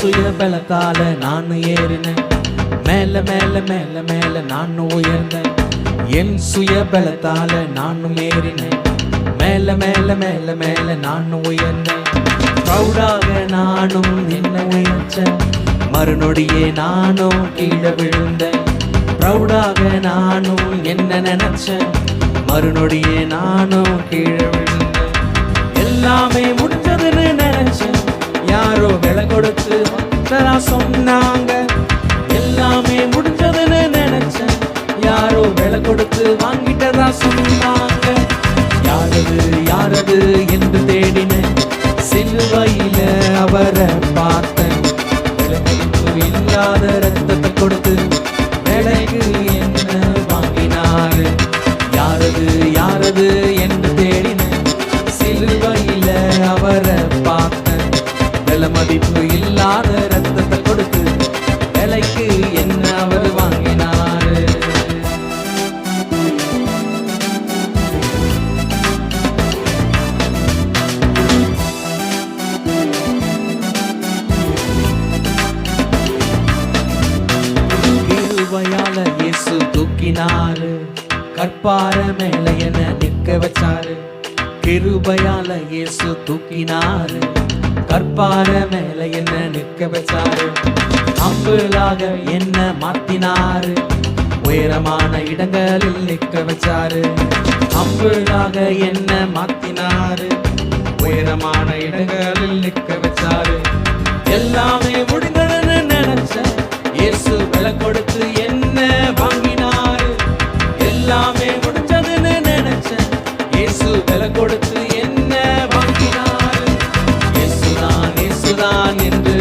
சுய பலத்தால நான் ஏறினேன், மேல மேல மேல மேல நான் உயர்ந்தேன். என் சுய பலத்தால நானும் ஏறினேன், மேல மேல மேல மேல நான் உயர்ந்தேன். ப்ரௌடாக நானும் என்ன உயர்ச்சேன், மறுநொடியே நானும் கீழே விழுந்தேன். ப்ரௌடாக நானும் என்ன நினைச்சேன், மறுநொடியே நானும் கீழே விழுந்தேன். எல்லாமே முடிஞ்சதுன்னு நினைச்சேன், யாரோ விலை கொடுத்து வந்ததா சொன்னாங்க. எல்லாமே முடிஞ்சதுன்னு நினைச்சேன், யாரோ விலை கொடுத்து வாங்கிட்டதா சொன்னாங்க. யாரது யாரது என்று தேடினேன், சிலுவையில அவரை பார்த்தேன். விலைமதிப்பு இல்லாத ரத்தத்தை கொடுத்து விலைக்கு என்ன வாங்கினாரு. யாரது யாரது என்று தேடினேன், சிலுவையில அவரை பார்த்தேன். விலைமதிப்பு இல்லாத ரத்தத்தை கொடுத்து விலைக்கு என்ன அவர் வாங்கினாரு. கிருபையால இயேசு தூக்கினாரு, கற்பார மேல என்ன நிற்க வச்சாரு. கிருபையால இயேசு தூக்கினாரு, கற்பார மேல என்ன நிற்க வச்சாரு. அம்புலாக என்ன மாத்தினாரு, உயரமான இடங்களில் நிற்க வச்சாரு. அம்புலாக என்ன மாத்தினாரு, உயரமான இடங்களில் நிற்க வச்சாரு. எல்லாமே முடிந்ததுன்னு நினைச்சேன், இயேசு விலை கொடுத்து என்ன வாங்கினாரு. எல்லாமே முடிஞ்சதுன்னு நினைச்சேன், இயேசு விலை கொடுத்து என்ன வாங்கினாரு. இயேசுதான் இயேசுதான் என்று